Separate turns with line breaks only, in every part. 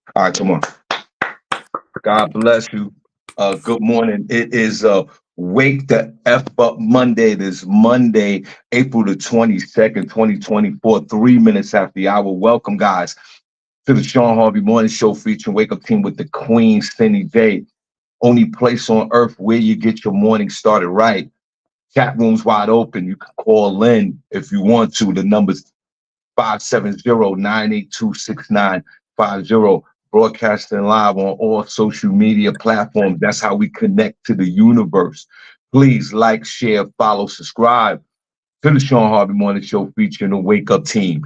All right, come on. God bless you. Good morning. It is Wake the F Up Monday. This Monday, April the 22nd, 2024, 3 minutes after the hour. Welcome, guys, to the Shawn Harvey Morning Show featuring Wake Up Team with the Queen, SennyJ. Only place on earth where you get your morning started right. Chat room's wide open. You can call in if you want to. The number's 570-982-6950. Broadcasting live on all social media platforms. That's how we connect to the universe. Please like, share, follow, subscribe to the Shawn Harvey Morning Show featuring the Wake Up Team.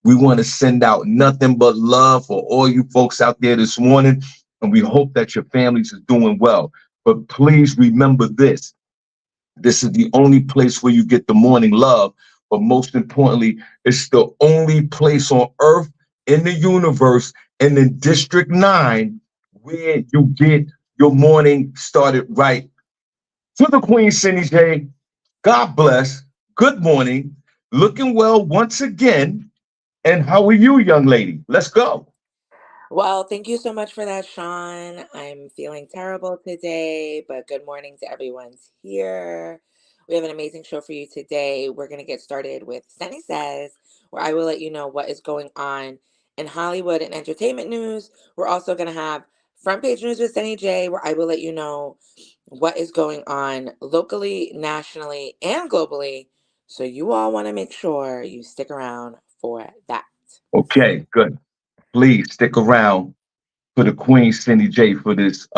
We want to send out nothing but love for all you folks out there this morning, and we hope that your families are doing well. But please remember this. This is the only place where you get the morning love, but most importantly, it's the only place on earth, in the universe, and in District 9 where you get your morning started right. To the Queen, SennyJ, God bless. Good morning. Looking well once again. And how are you, young lady? Let's go.
Well, thank you so much for that, Sean. I'm feeling terrible today, but good morning to everyone's here. We have an amazing show for you today. We're going to get started with Senny Says, where I will let you know what is going on in Hollywood and entertainment news. We're also going to have Front Page News with Senny J, where I will let you know what is going on locally, nationally, and globally. So you all want to make sure you stick around for that.
Okay, good. Please stick around for the Queen, SennyJ, for this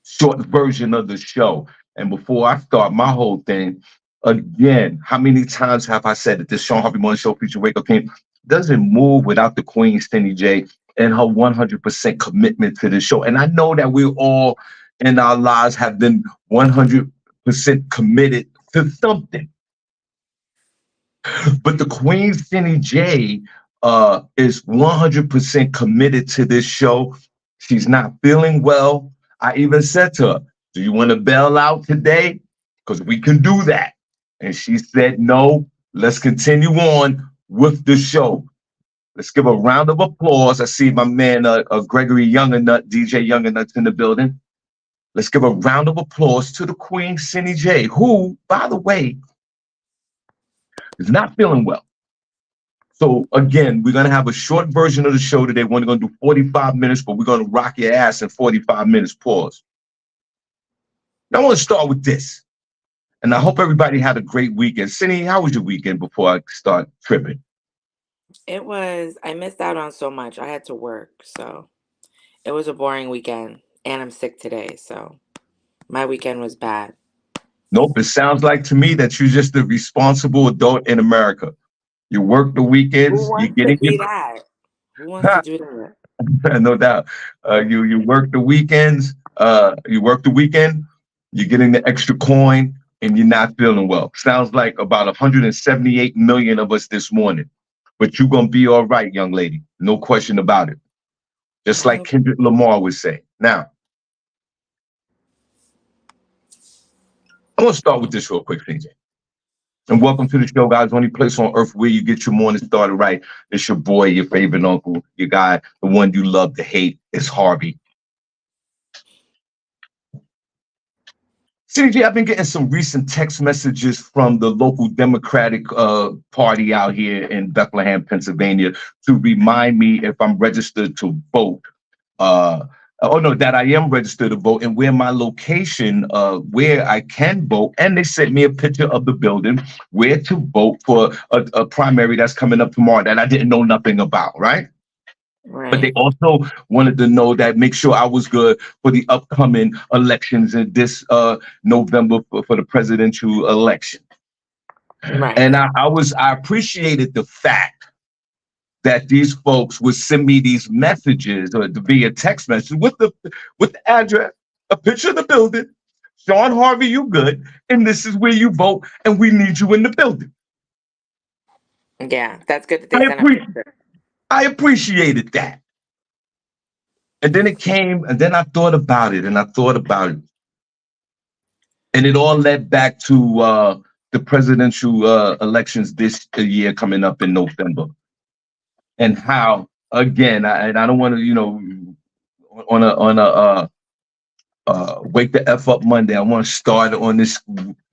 short version of the show. And before I start my whole thing, again, how many times have I said that this Shawn Harvey Morning Show feature Wake Up King doesn't move without the Queen, SennyJ, and her 100% commitment to the show? And I know that we all in our lives have been 100% committed to something. But the Queen, SennyJ, is 100% committed to this show. She's not feeling well. I even said to her, do you want to bail out today? Because we can do that. And she said, no, let's continue on with the show. Let's give a round of applause. I see my man, Gregory Youngernut, DJ Youngernut's in the building. Let's give a round of applause to the Queen, SennyJ, who, by the way, is not feeling well. So again, we're gonna have a short version of the show today. We're only gonna do 45 minutes, but we're gonna rock your ass in 45 minutes. Pause. Now I want to start with this, and I hope everybody had a great weekend. Cindy, how was your weekend before I start tripping?
I missed out on so much. I had to work, so it was a boring weekend. And I'm sick today, so my weekend was bad.
Nope. It sounds like to me that you're just a responsible adult in America. You work the
Who
weekends. You're
wants to
getting your
be that? Who wants to do that?
no doubt. You work the weekends. You work the weekend. You're getting the extra coin, and you're not feeling well. Sounds like about 178 million of us this morning. But you're gonna be all right, young lady. No question about it. Just
I
like
hope.
Kendrick Lamar would say. Now, I'm gonna start with this real quick, CJ. And welcome to the show, guys. Only place on earth where you get your morning started right. It's your boy, your favorite uncle, your guy, the one you love to hate. It's Harvey. CJ, I've been getting some recent text messages from the local Democratic Party out here in Bethlehem, Pennsylvania, to remind me if I'm registered to vote. Oh no, that I am registered to vote and where my location, where I can vote. And they sent me a picture of the building where to vote for a primary that's coming up tomorrow that I didn't know nothing about, right? But they
Right.
also wanted to know that make sure I was good for the upcoming elections in this November for the presidential election.
Right.
And I appreciated the fact that these folks would send me these messages or via text message with the address, a picture of the building. Shawn Harvey, you good, and this is where you vote, and we need you in the building.
Yeah, that's good that they
I
sent a
appreciate
picture.
I appreciated that. And then it came, and then I thought about it, and I thought about it. And it all led back to the presidential elections this year coming up in November, and how again, and I don't want to, on a wake the f up Monday. I want to start on this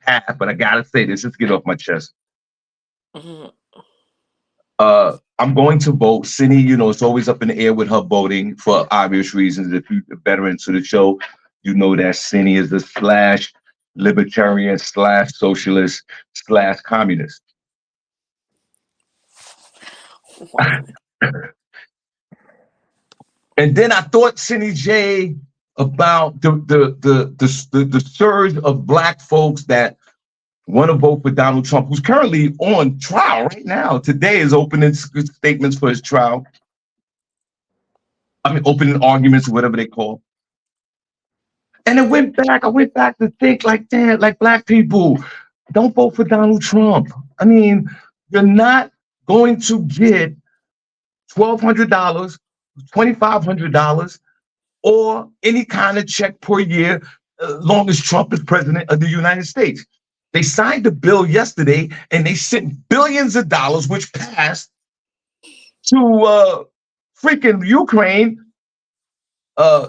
path, but I gotta say this. Let's get off my chest.
Mhm.
I'm going to vote. Cindy, it's always up in the air with her voting for obvious reasons. If you're a veteran to the show, you know that Cindy is a slash libertarian slash socialist slash communist. And then I thought Cindy J about the surge of black folks that want to vote for Donald Trump, who's currently on trial right now. Today is opening statements for his trial. I mean, opening arguments, whatever they call. And I went back to think like, damn, like black people, don't vote for Donald Trump. I mean, you're not going to get $1,200, $2,500, or any kind of check per year, long as Trump is president of the United States. They signed the bill yesterday and they sent billions of dollars, which passed to freaking Ukraine, uh,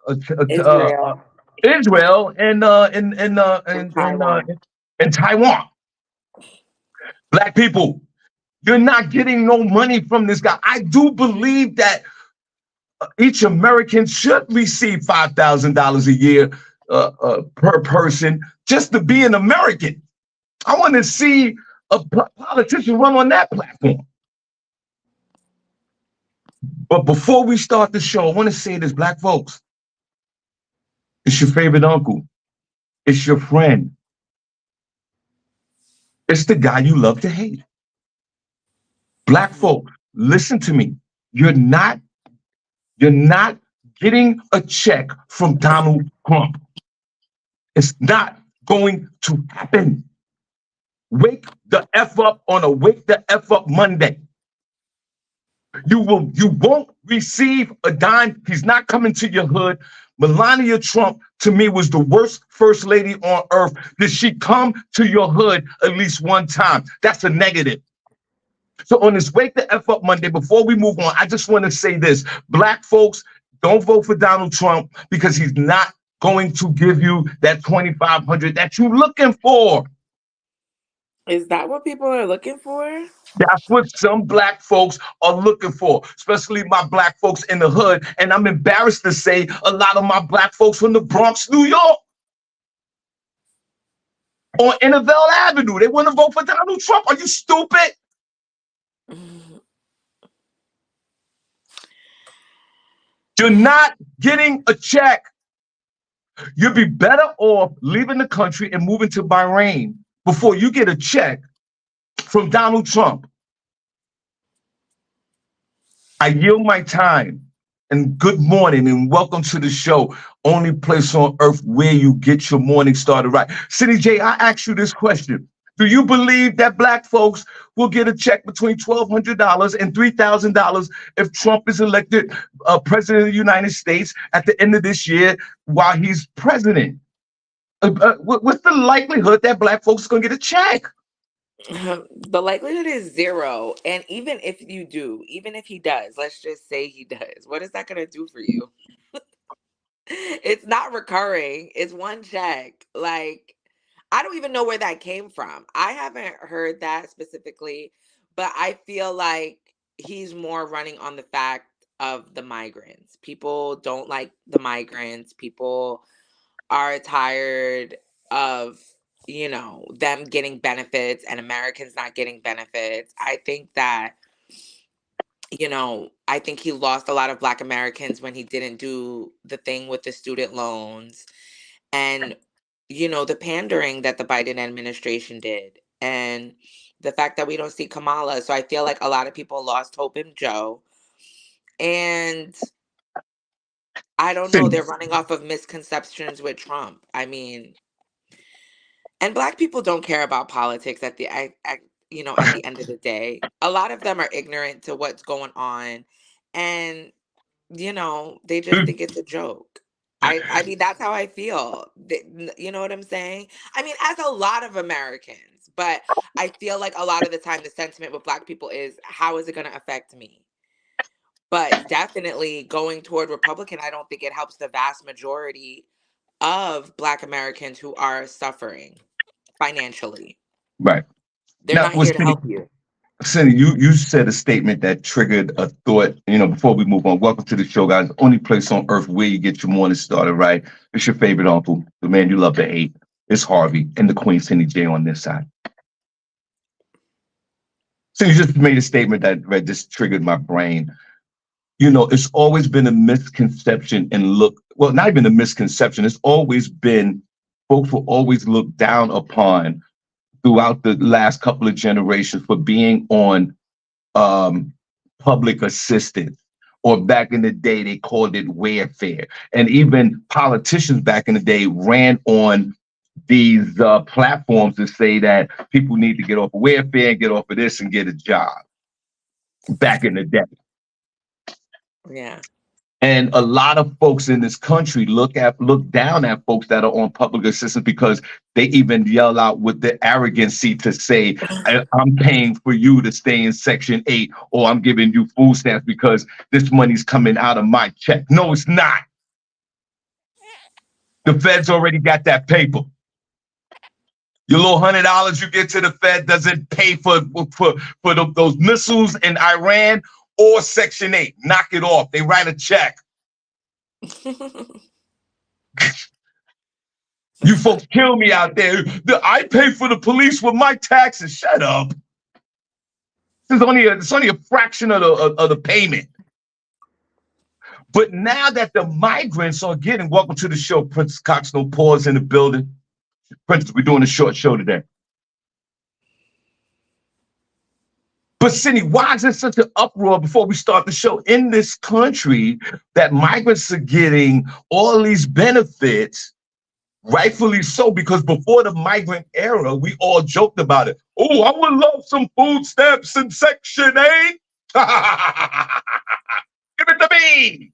uh, uh, uh,
Israel
Israel, and
and Taiwan.
and Taiwan. Black people, you're not getting no money from this guy. I do believe that each American should receive $5,000 a year per person just to be an American. I want to see a politician run on that platform. But before we start the show, I want to say this, black folks. It's your favorite uncle. It's your friend. It's the guy you love to hate. Black
Mhm.
folks, listen to me. You're not, you're not getting a check from Donald Trump. It's not going to happen. Wake the F up on a Wake the F up Monday. You won't receive a dime. He's not coming to your hood. Melania Trump, to me, was the worst first lady on earth. Did she come to your hood at least one time? That's a negative. So on this Wake the F Up Monday, before we move on, I just want to say this. Black folks, don't vote for Donald Trump because he's not going to give you that 2,500 that you're looking for.
Is that what people are looking for?
That's what some black folks are looking for, especially my black folks in the hood. And I'm embarrassed to say a lot of my black folks from the Bronx, New York, on Innerville Avenue. They want to vote for Donald Trump. Are you stupid?
Mhm.
You're not getting a check. You'd be better off leaving the country and moving to Bahrain before you get a check from Donald Trump. I yield my time. And good morning and welcome to the show. Only place on earth where you get your morning started right. City J, I asked you this question. Do you believe that black folks will get a check between $1,200 and $3,000 if Trump is elected president of the United States at the end of this year while he's president? What's the likelihood that black folks are going to get a check?
The likelihood is zero. And even if you do, even if he does, let's just say he does, what is that going to do for you? It's not recurring. It's one check. Like, I don't even know where that came from. I haven't heard that specifically, but I feel like he's more running on the fact of the migrants. People don't like the migrants. People are tired of, them getting benefits and Americans not getting benefits. I think he lost a lot of Black Americans when he didn't do the thing with the student loans and, the pandering that the Biden administration did. And the fact that we don't see Kamala. So I feel like a lot of people lost hope in Joe. And I don't know,
City.
they're running off of misconceptions with Trump. I mean, and Black people don't care about politics at the end of the day. A lot of them are ignorant to what's going on. And they just think it's a joke. I mean, that's how I feel. You know what I'm saying? I mean, as a lot of Americans, but I feel like a lot of the time the sentiment with Black people is, how is it going to affect me? But definitely going toward Republican, I don't think it helps the vast majority of Black Americans who are suffering financially.
Right.
They're
Now,
not here to help you.
Cindy, you said a statement that triggered a thought. Before we move on, welcome to the show, guys. Only place on earth where you get your morning started, right? It's your favorite uncle, the man you love to hate. It's Harvey and the Queen SennyJ on this side. So you just made a statement that just triggered my brain. It's always been a misconception well, not even a misconception. It's always been, folks will always look down upon throughout the last couple of generations for being on um, public assistance, or back in the day, they called it welfare. And even politicians back in the day ran on these platforms to say that people need to get off of welfare and get off of this and get a job back in the day.
Yeah.
And a lot of folks in this country look down at folks that are on public assistance because they even yell out with the arrogancy to say, I'm paying for you to stay in Section 8, or I'm giving you food stamps because this money's coming out of my check. No, it's not. The Fed's already got that paper. Your little $100 you get to the Fed doesn't pay for those missiles in Iran or Section 8. Knock it off. They write a check. You folks kill me out there. I pay for the police with my taxes. Shut up. It's only a fraction of the payment. But now that the migrants are getting, welcome to the show, Princess Cox, no pause in the building. Princess, we're doing a short show today. But Cindy, why is there such an uproar before we start the show in this country that migrants are getting all these benefits? Rightfully so, because before the migrant era, we all joked about it. Oh, I would love some food stamps in Section 8. Give it to me.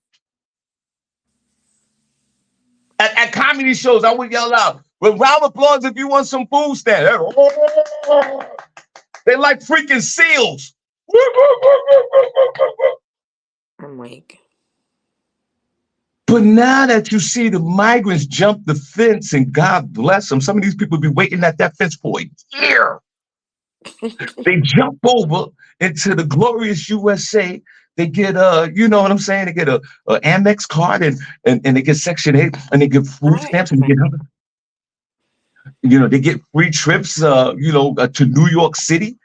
At comedy shows, I would yell out, well, round of applause if you want some food stamps. They're like freaking seals.
I'm weak.
But now that you see the migrants jump the fence, and God bless them, some of these people be waiting at that fence for a year. They jump over into the glorious USA. They get you know what I'm saying? They get a Amex card and they get Section 8 and they get food stamps and they get free trips to New York City,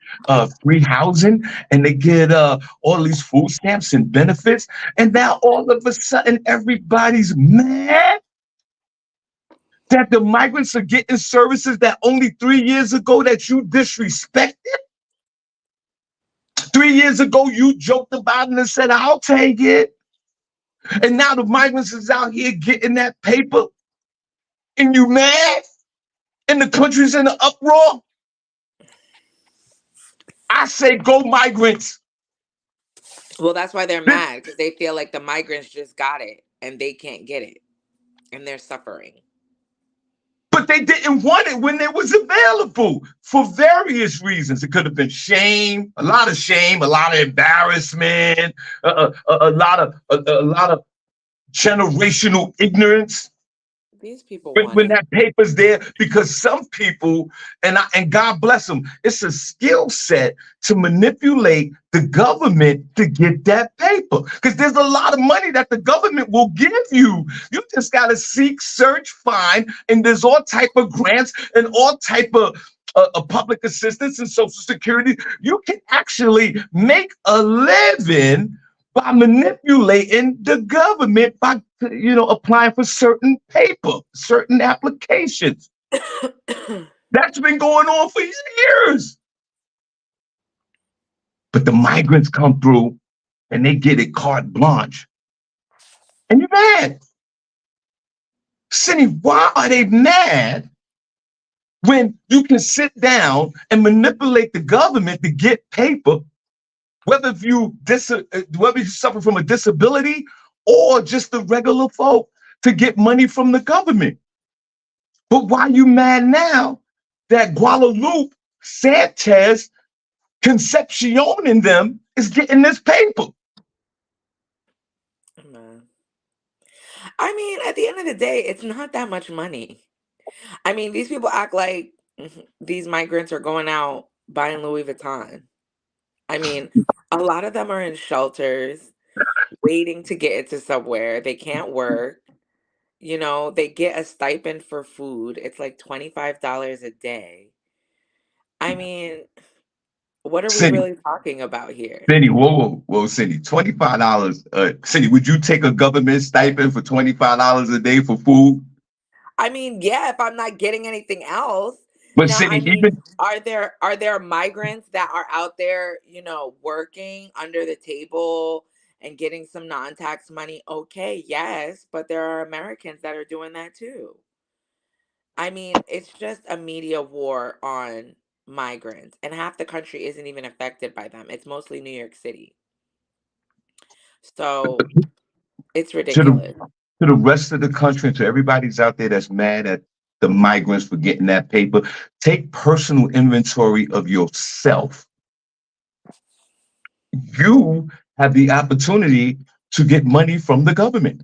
free housing, and they get all these food stamps and benefits. And now all of a sudden everybody's mad that the migrants are getting services that only 3 years ago that you disrespected. 3 years ago, you joked about it and said, I'll take it. And now the migrants is out here getting that paper. And you mad? And the country's in an uproar? I say go migrants.
Well, that's why they're mad, because they feel like the migrants just got it and they can't get it. And they're suffering.
But they didn't want it when it was available for various reasons. It could have been shame, a lot of embarrassment, a lot of generational ignorance.
These people
when that paper's there, because some people, and God bless them, it's a skill set to manipulate the government to get that paper. Because there's a lot of money that the government will give you. You just got to seek, search, find, and there's all type of grants and all type of public assistance and Social Security. You can actually make a living by manipulating the government by applying for certain paper, certain applications. That's been going on for years. But the migrants come through and they get it carte blanche. And you're mad. Cindy, why are they mad when you can sit down and manipulate the government to get paper, whether you suffer from a disability or just the regular folk, to get money from the government? But why are you mad now that Guadalupe, Sanchez, Concepcion and them is getting this paper?
Mm. I mean, at the end of the day, it's not that much money. I mean, these people act like these migrants are going out buying Louis Vuitton. I mean, a lot of them are in shelters waiting to get into somewhere. They can't work. You know, they get a stipend for food. It's like $25 a day. I mean, what are we
Cindy,
really talking about here?
Cindy, whoa, Cindy, $25. Cindy, would you take a government stipend for $25 a day for food?
I mean, yeah, if I'm not getting anything else.
But
Now, I
Cindy,
mean,
even
are there migrants that are out there, working under the table and getting some non-tax money? Okay, yes, but there are Americans that are doing that too. I mean, it's just a media war on migrants, and half the country isn't even affected by them. It's mostly New York City. So, it's
to the
ridiculous.
to the rest of the country and to everybody's out there that's mad at the migrants for getting that paper, take personal inventory of yourself. You have the opportunity to get money from the government,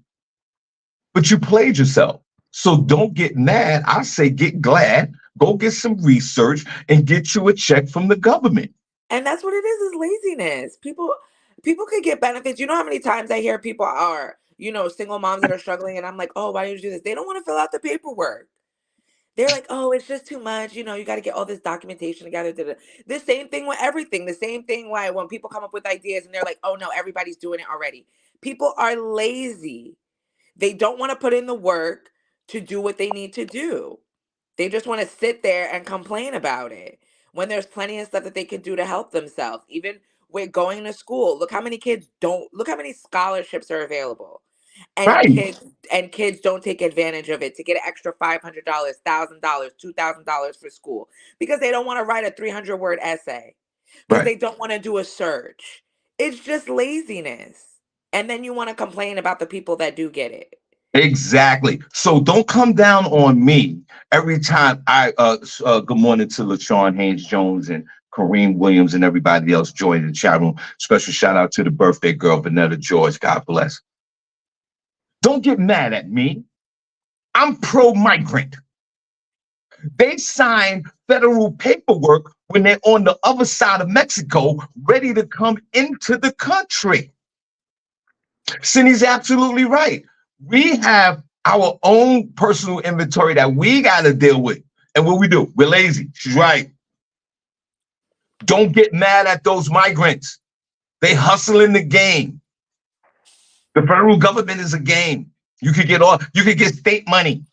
but you played yourself. So don't get mad. I say get glad. Go get some research and get you a check from the government.
And that's what it is laziness. People could get benefits. You know how many times I hear people are, single moms that are struggling and I'm like, "Oh, why did you do this?" They don't want to fill out the paperwork. They're like, "Oh, it's just too much. You got to get all this documentation together." Da, da." The same thing with everything. The same thing why when people come up with ideas and they're like, "Oh no, everybody's doing it already." People are lazy. They don't want to put in the work to do what they need to do. They just want to sit there and complain about it when there's plenty of stuff that they could do to help themselves. Even with going to school, look how many scholarships are available. And
Right,
kids don't take advantage of it to get an extra $500, $1,000, $2,000 for school because they don't want to write a 300-word essay, because
right.
they don't want to do a search. It's just laziness. And then you want to complain about the people that do get it.
Exactly. So don't come down on me every time good morning to LaShawn Haynes Jones and Kareem Williams and everybody else joining the chat room. Special shout out to the birthday girl, Vanetta George. God bless. Don't get mad at me. I'm pro migrant. They sign federal paperwork when they're on the other side of Mexico, ready to come into the country. Cindy's absolutely right. We have our own personal inventory that we got to deal with. And what we do, we're lazy. She's right. Don't get mad at those migrants. They hustle in the game. The federal government is a game. You could get state money.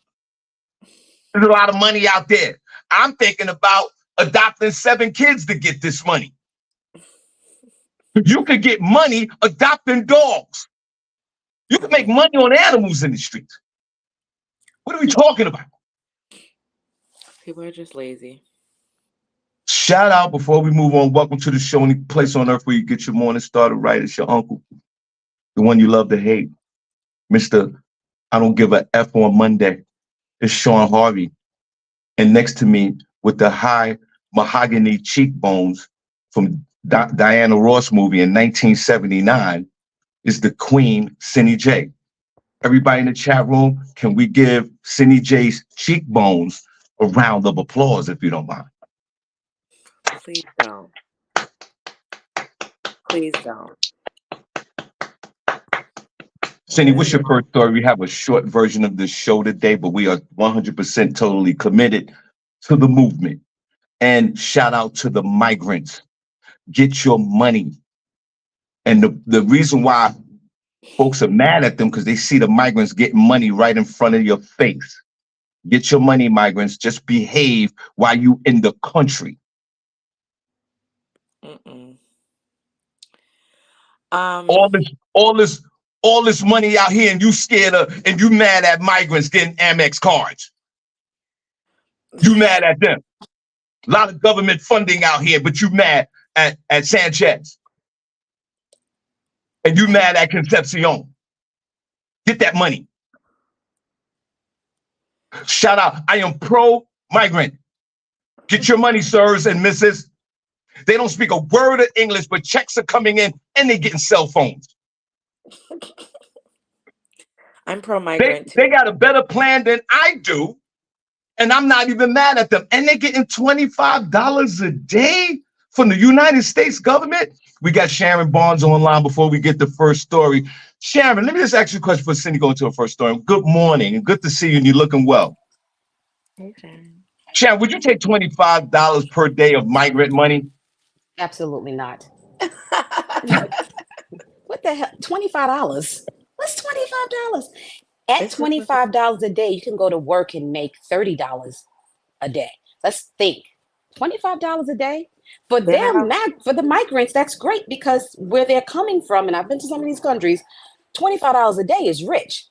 There's a lot of money out there. I'm thinking about adopting 7 kids to get this money. You could get money adopting dogs. You can make money on animals in the streets. What are we talking about?
People are just lazy.
Shout out before we move on. Welcome to the show. Only place on earth where you get your morning started right. It's your uncle, the one you love to hate, Mr. I don't give a F on Monday. It's Shawn Harvey. And next to me with the high mahogany cheekbones from Diana Ross movie in 1979 is the Queen, SennyJ. Everybody in the chat room, can we give SennyJ's cheekbones a round of applause if you don't mind?
Please don't. Please don't.
Cindy, what's your first story? We have a short version of this show today, but we are 100% totally committed to the movement. And shout out to the migrants. Get your money. And the reason why folks are mad at them because they see the migrants getting money right in front of your face. Get your money, migrants. Just behave while you in the country.
Mm-mm.
All
Um,
this, all this, all this money out here, and you scared of, and you mad at migrants getting Amex cards. You mad at them. A lot of government funding out here, but you mad at Sanchez. And you
I
mad at Concepcion. Get that money. Shout out. I am pro-migrant. Get your money, sirs and misses. They don't speak a word of English, but checks are coming in and they're getting cell phones.
I'm
They
pro-migrant
they
too.
got a better plan than I do, and I'm not even mad at them. And they're getting $25 a day from the United States government. We got Sharon Barnes online before we get the first story. Sharon, let me just ask you a question before Cindy goes to her first story. Good morning, and good to see you, and you're looking well.
Hey, Sharon.
Sharon, would you take $25 per day of migrant money?
Absolutely not. What the hell? $25? What's $25? At
It's just what the
$25 a day, you can go to work and make $30 a day. Let's think. $25 a day for
they're not out.
for the migrants. That's great because where they're coming from, and I've been to some of these countries, $25 a day is rich.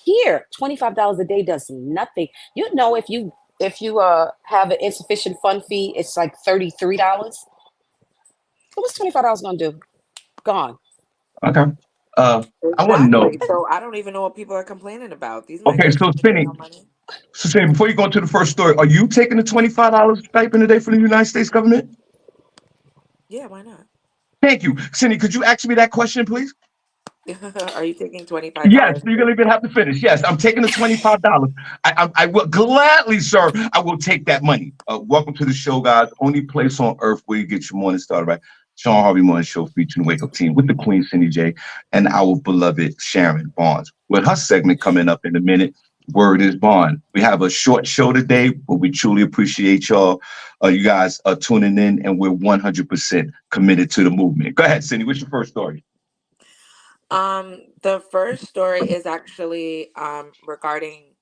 Here, $25 a day does nothing. You know, if you have an insufficient fund fee, it's like $33. So what's $25 gonna do? Gone.
Okay. Uh, I want to know.
Exactly. So I don't even know what people are complaining about. These
Okay,
migrants
so
ain't making
Cindy,
no money.
before you go into the first story, are you taking the $25 stipend a day from the United States government?
Yeah, why not?
Thank you, Cindy. Could you ask me that question, please?
Are you taking
Yes,
$25
you're
a
gonna
day?
even have to finish. Yes, I'm taking the $25. I will gladly, sir. I will take that money. Welcome to the show, guys. Only place on earth where you get your morning started, right? Shawn Harvey Morning Show featuring the Wake Up Team with the Queen SennyJ and our beloved Sharon Barnes. With her segment coming up in a minute, Word is Bond. We have a short show today, but we truly appreciate y'all, you guys, tuning in, and we're 100% committed to the movement. Go ahead, Cindy. What's your first story?
The first story is actually regarding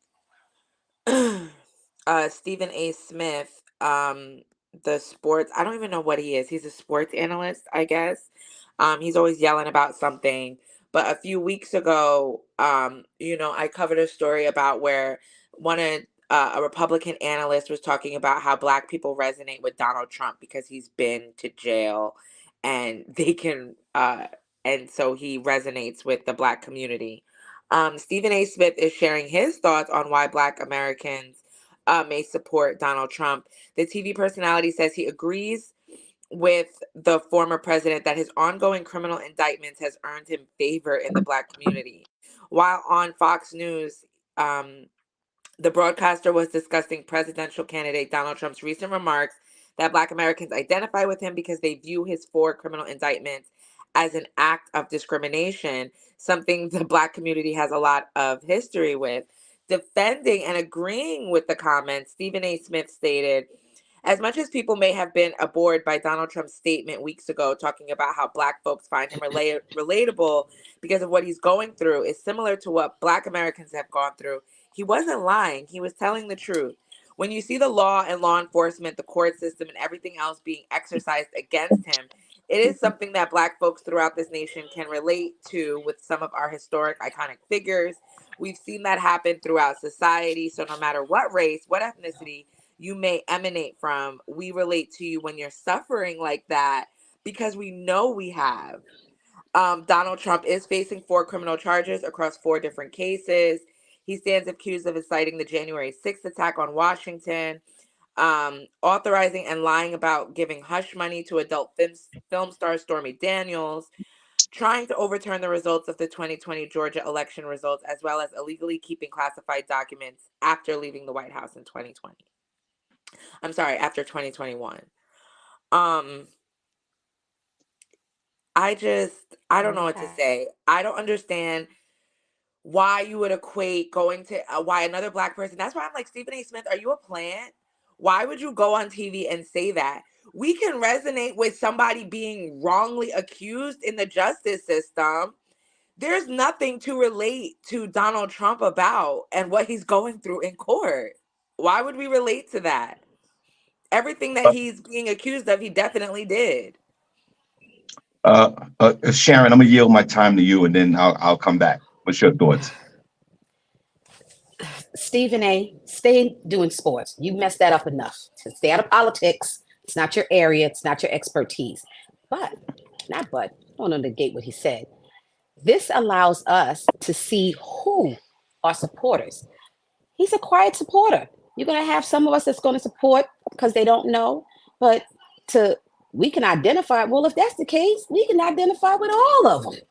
Stephen A. Smith, the sports. I don't even know what he is. He's a sports analyst, I guess. He's always yelling about something. But a few weeks ago, I covered a story about where one of a Republican analyst was talking about how Black people resonate with Donald Trump because he's been to jail, and they can, and so he resonates with the Black community. Stephen A. Smith is sharing his thoughts on why Black Americans may support Donald Trump. The TV personality says he agrees with the former president that his ongoing criminal indictments has earned him favor in the Black community. While on Fox News, um, the broadcaster was discussing presidential candidate Donald Trump's recent remarks that Black Americans identify with him because they view his four criminal indictments as an act of discrimination, something the Black community has a lot of history with. Defending and agreeing with the comments, Stephen A. Smith stated, as much as people may have been aboard by Donald Trump's statement weeks ago talking about how Black folks find him relatable because of what he's going through is similar to what Black Americans have gone through, he wasn't lying. He was telling the truth. When you see the law and law enforcement, the court system, and everything else being exercised against him, it is something that Black folks throughout this nation can relate to with some of our historic, iconic figures. We've seen that happen throughout society. So, no matter what race, what ethnicity you may emanate from, we relate to you when you're suffering like that because we know we have. Donald Trump is facing four criminal charges across four different cases. He stands accused of inciting the January 6th attack on Washington, authorizing and lying about giving hush money to adult film star Stormy Daniels, trying to overturn the results of the 2020 Georgia election results, as well as illegally keeping classified documents after leaving the White House in 2020. I'm sorry, after 2021. Um, I don't know what to
Okay.
say. I don't understand why you would equate going to why another Black person. That's why I'm like, Stephen A. Smith, are you a plant? Why would you go on TV and say that? We can resonate with somebody being wrongly accused in the justice system. There's nothing to relate to Donald Trump about and what he's going through in court. Why would we relate to that? Everything that he's being accused of, he definitely did.
Sharon, I'm gonna yield my time to you, and then I'll come back. What's your thoughts?
Stephen A., stay doing sports. You messed that up enough. Stay out of politics. It's not your area. It's not your expertise. But, not but, I don't want to negate what he said. This allows us to see who are supporters. He's a quiet supporter. You're going to have some of us that's going to support because they don't know, but to we can identify. Well, if that's the case, we can identify with all of them.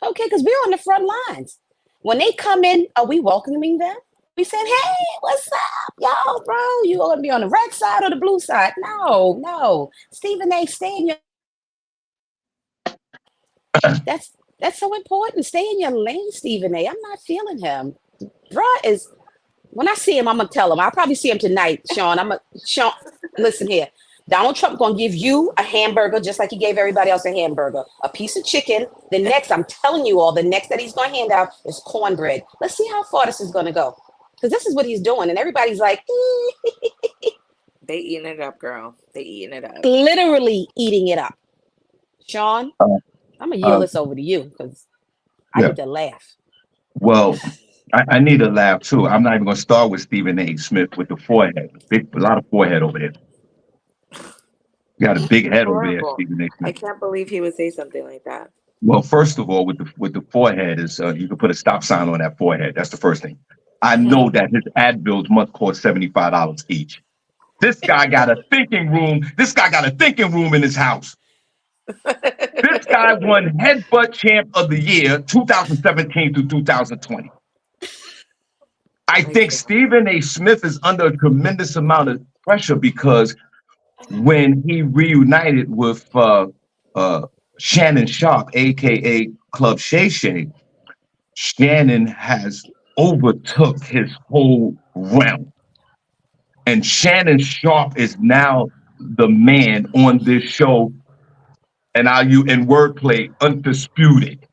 Okay, because we're on the front lines. When they come in, are we welcoming them? We said, hey, what's up? Yo, bro, you gonna be on the red side or the blue side? No. Stephen A, stay in your that's so important. Stay in your lane, Stephen A. I'm not feeling him. Bruh is when I see him, I'm gonna tell him. I'll probably see him tonight, Sean. Sean, listen here. Donald Trump gonna give you a hamburger just like he gave everybody else a hamburger, a piece of chicken. The next, I'm telling you all, the next that he's gonna hand out is cornbread. Let's see how far this is gonna go. Because this is what he's doing, and everybody's like,
They eating it up, girl. They eating it up.
literally eating it up. Sean, I'm gonna yield this over to you because I need to laugh.
Well, I need a laugh too. I'm not even going to start with Stephen A. Smith with the forehead. A lot of forehead over there. You got a big head over there,
Horrible.
Stephen A. Smith.
I can't believe he would say something like that.
Well, first of all, with the forehead is you can put a stop sign on that forehead. That's the first thing. I know that his ad bills must cost $75 each. This guy got a thinking room. This guy got a thinking room in his house. This guy won Headbutt Champ of the Year 2017 to 2020. I think Stephen A. Smith is under a tremendous amount of pressure because when he reunited with Shannon Sharp, aka Club Shay Shay, Shannon has overtook his whole realm. And Shannon Sharp is now the man on this show, and in wordplay, undisputed.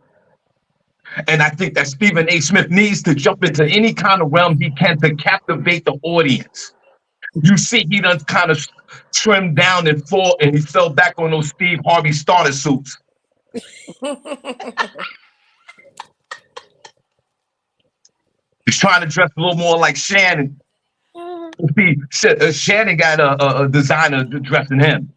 And I think that Stephen A. Smith needs to jump into any kind of realm he can to captivate the audience. You see, he done kind of trimmed down and he fell back on those Steve Harvey starter suits. He's trying to dress a little more like Shannon. Shannon got a designer dressing him.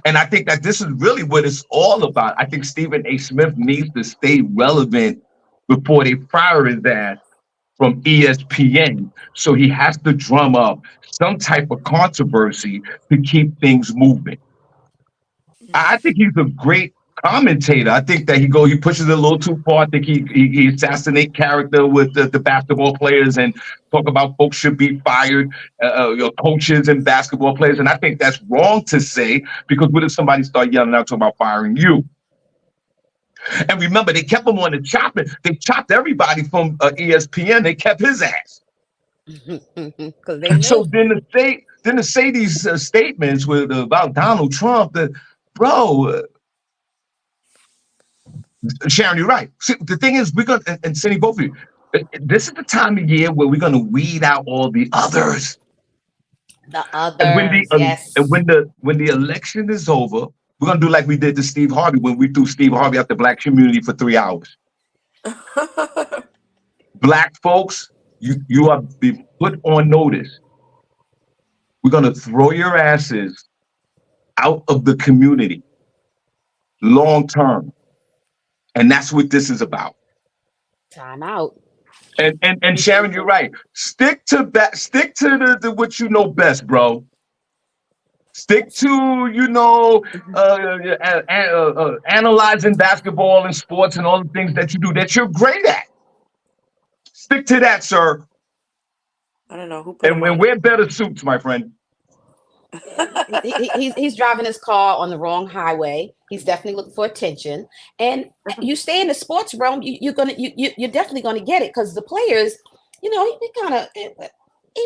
And I think that this is really what it's all about. I think Stephen A. Smith needs to stay relevant before they fire his ass from ESPN. So he has to drum up some type of controversy to keep things moving. I think he's a great commentator. I think that he pushes it a little too far. I think he assassinate character with the basketball players and talk about folks should be fired, coaches and basketball players. And I think that's wrong to say, because what if somebody start yelling out talking about firing you? And remember, they kept him on the chopping. They chopped everybody from ESPN. They kept his ass. So then to say these statements about Donald Trump, bro. Sharon, you're right. See, the thing is, we're gonna, and Senny, both of you, this is the time of year where we're gonna weed out all the others.
The others,
yes. And when the election is over, we're gonna do like we did to Steve Harvey when we threw Steve Harvey out the black community for 3 hours. Black folks, you are being put on notice. We're gonna throw your asses out of the community long term. And that's what this is about.
Time out.
And Sharon, you're right. Stick to that. Stick to the what you know best, bro. Stick to analyzing basketball and sports and all the things that you do that you're great at. Stick to that, sir.
I don't know who.
And wear better suits, my friend.
He's driving his car on the wrong highway. He's definitely looking for attention. And you stay in the sports realm, you're definitely gonna get it, because the players, he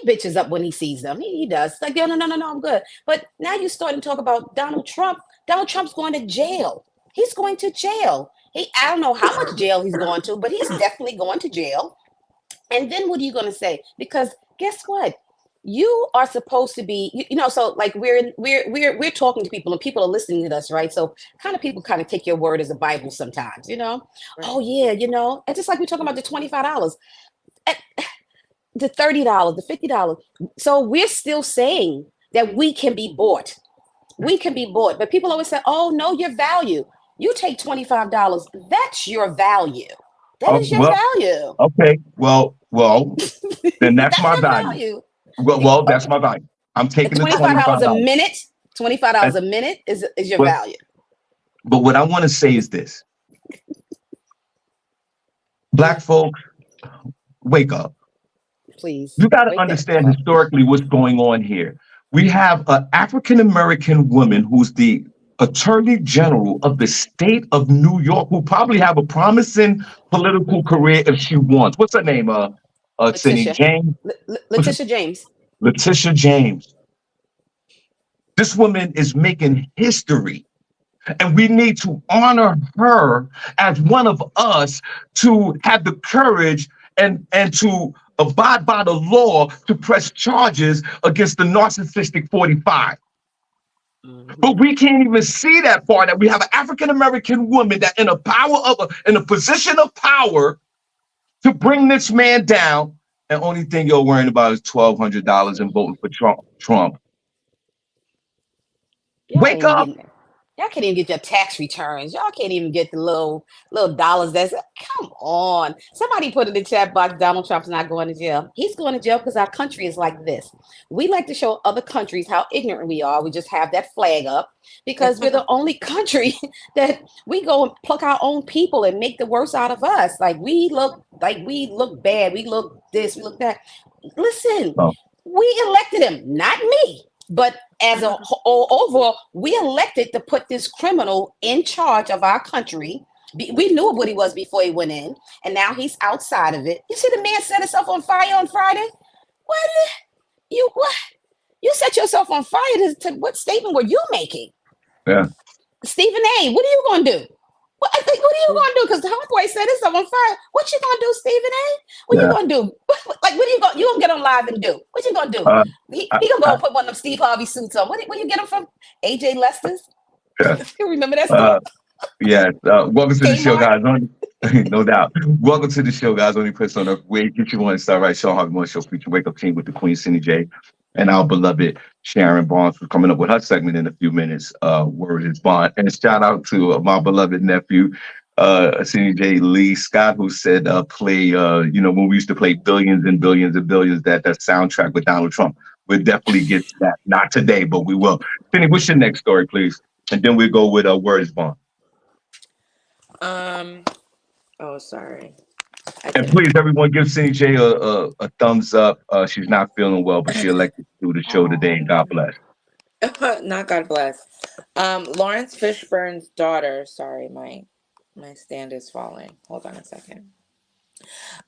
bitches up when he sees them. He does. Like, no, I'm good. But now you're starting to talk about Donald Trump. Donald Trump's going to jail. He's going to jail. I don't know how much jail he's going to, but he's definitely going to jail. And then what are you going to say? Because guess what? You are supposed to be, so like we're talking to people and people are listening to us, right? So people take your word as a Bible sometimes, Right. Oh yeah, and just like we're talking about the $25, the $30, the $50. So we're still saying that we can be bought. We can be bought, but people always say, "Oh, know your value." You take $25, that's your value. That is your value.
Okay, well, then that's my value. Well, that's my value. I'm taking the $25
a minute. $25 a minute is your value.
But what I want to say is this: Black folks, wake up.
Please
You got to
wake that
understand
up.
historically what's going on here. We have an African American woman who's the Attorney General of the state of New York, who probably have a promising political career if she wants. What's her name? Cindy
Letitia.
James. What's her,
Letitia James.
Letitia James. This woman is making history, and we need to honor her as one of us to have the courage and to abide by the law to press charges against the narcissistic 45. But we can't even see that part, that we have an African American woman that in a position of power to bring this man down, and only thing you're worrying about is $1,200 and voting for Trump.
Y'all
Wake
ain't even
up.
getting Y'all can't even get your tax returns. Y'all can't even get the little dollars. That's come on. Somebody put in the chat box, Donald Trump's not going to jail. He's going to jail because our country is like this. We like to show other countries how ignorant we are. We just have that flag up because we're the only country that we go and pluck our own people and make the worst out of us. Like we look bad. We look this, we look that. Listen,
Oh,
we elected him, not me. But as a overall, we elected to put this criminal in charge of our country. We knew what he was before he went in, and now he's outside of it. You see, the man set himself on fire on Friday. What what? You set yourself on fire to what statement were you making?
yeah,
Stephen A., what are you gonna do? What are you gonna do? Because the homeboy set himself on fire. What you gonna do, Stephen A.? What you
yeah.
gonna do? Like, what are you gonna get on live and do? What you gonna do?
Uh,
He gonna go and put one of them Steve Harvey suits on. Where you get him from? AJ Lester's?
yeah.
You remember that store?
Uh, Yes. Welcome to the show,
Kmart?
guys. No doubt. Welcome to the show, guys. Only place on earth where you get you on start right. Shawn Harvey Morning Show feature Wake Up Team with the Queen SennyJ and our beloved Sharon Barnes for coming up with her segment in a few minutes. Word is bond. And shout out to my beloved nephew, SennyJ Lee Scott, who said play when we used to play billions and billions and billions, that soundtrack with Donald Trump. We'll definitely get to that. Not today, but we will. Cindy, what's your next story, please? And then we'll go with Word is bond.
Oh, sorry.
And please, everyone, give SennyJ a thumbs up. She's not feeling well, but she elected to do the show today, and God bless.
Not God bless. Lawrence Fishburne's daughter. Sorry, my stand is falling. Hold on a second.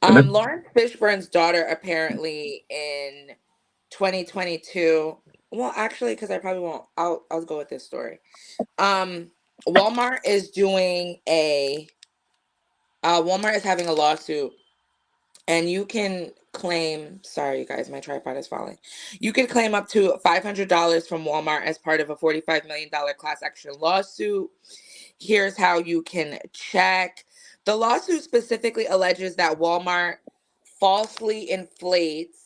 Lawrence Fishburne's daughter apparently in 2022. Well, actually, because I probably won't. I'll go with this story. Walmart is doing a. Walmart is having a lawsuit, and you can claim. Sorry, you guys, my tripod is falling. You can claim up to $500 from Walmart as part of a $45 million class action lawsuit. Here's how you can check. The lawsuit specifically alleges that falsely inflates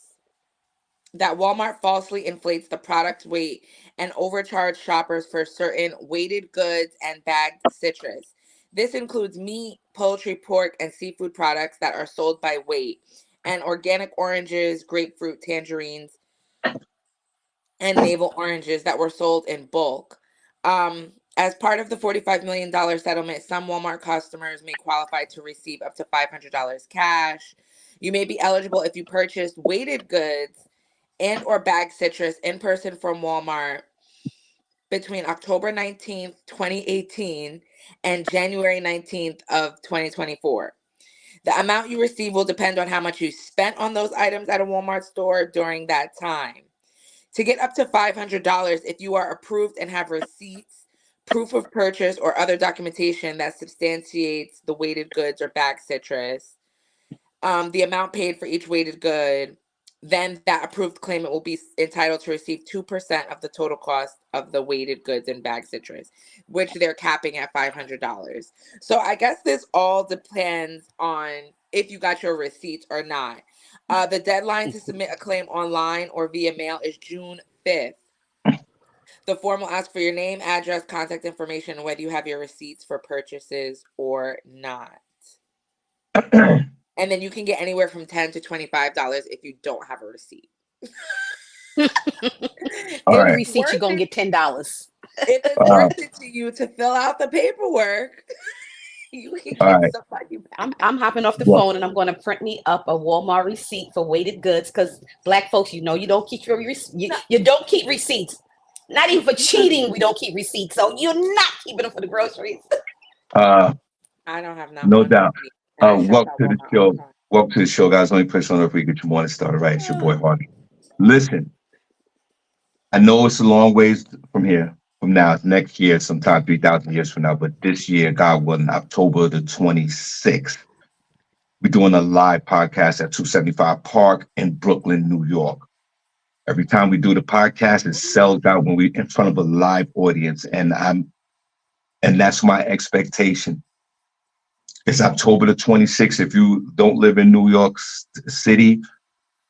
the product weight and overcharge shoppers for certain weighted goods and bagged citrus. This includes meat, poultry, pork, and seafood products that are sold by weight, and organic oranges, grapefruit, tangerines, and navel oranges that were sold in bulk. As part of the $45 million settlement, some Walmart customers may qualify to receive up to $500 cash. You may be eligible if you purchased weighted goods and or bagged citrus in person from Walmart between October 19th, 2018 and January 19th of 2024. The amount you receive will depend on how much you spent on those items at a Walmart store during that time. To get up to $500, if you are approved and have receipts, proof of purchase, or other documentation that substantiates the weighted goods or bagged citrus, the amount paid for each weighted good, then that approved claimant will be entitled to receive 2% of the total cost of the weighted goods and bagged citrus, which they're capping at $500. So I guess this all depends on if you got your receipts or not. The deadline to submit a claim online or via mail is June 5th. The form will ask for your name, address, contact information, and whether you have your receipts for purchases or not. And then you can get anywhere from $10 to $25 if you don't have a receipt.
All
Any
right.
receipt, you're gonna get $10.
If it's
Uh,
worth it to you to fill out the paperwork. You can
All
get
right.
somebody back.
I'm hopping off the
Well,
phone and I'm going to print me up a Walmart receipt for weighted goods because Black folks, you know, you don't keep your
No,
you don't keep receipts. Not even for
no,
cheating, we don't keep receipts. So you're not keeping them for the groceries.
uh,
I don't have not
no
one
doubt.
receipt, and I shop
Welcome
at
to the
Walmart all the
show.
time.
Welcome to the show, guys. Only place on earth where you get your morning started right. It's your boy Harvey. Listen, I know it's a long ways from here, from now, next year, sometime 3,000 years from now, but this year, God willing, October the 26th, we're doing a live podcast at 275 Park in Brooklyn, New York. Every time we do the podcast, it sells out when we're in front of a live audience, and that's my expectation. It's October the 26th. If you don't live in New York City,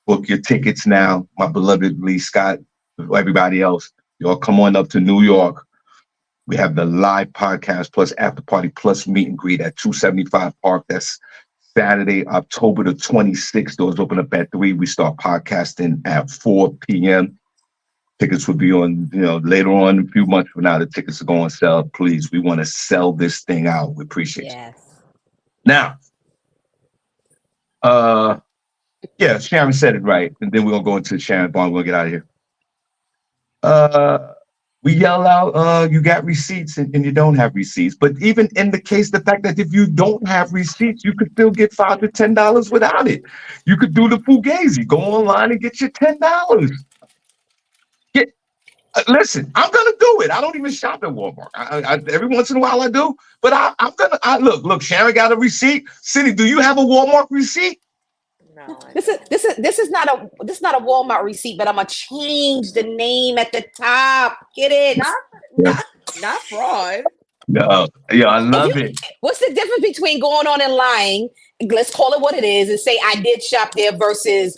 book your tickets now. My beloved Lee Scott, everybody else, y'all come on up to New York. We have the live podcast plus after party plus meet and greet at 275 Park. That's Saturday, October the 26th. Doors open up at 3. We start podcasting at 4 p.m. Tickets will be on, later on, a few months from now, the tickets are going to sell. Please, we want to sell this thing out. We appreciate you.
Yes.
Now, uh, yeah, Sharon said it right. And then we're going to go into Sharon Bond. We're going to get out of here. We yell out, you got receipts and you don't have receipts. But even in the case, the fact that if you don't have receipts, you could still get $5 to $10 without it. You could do the Fugazi. Go online and get your $10. Get Listen, I'm gonna do it. I don't even shop at Walmart. Every once in a while I do, but I'm gonna. Look. Sharon got a receipt. Cindy, do you have a Walmart receipt?
No, I
This is
don't.
this is this is not a Walmart receipt, but I'm gonna change the name at the top. Get it?
Not,
Yeah,
not, not fraud.
no, yeah, I
If you,
love it.
what's the difference between going on and lying? Let's call it what it is and say I did shop there versus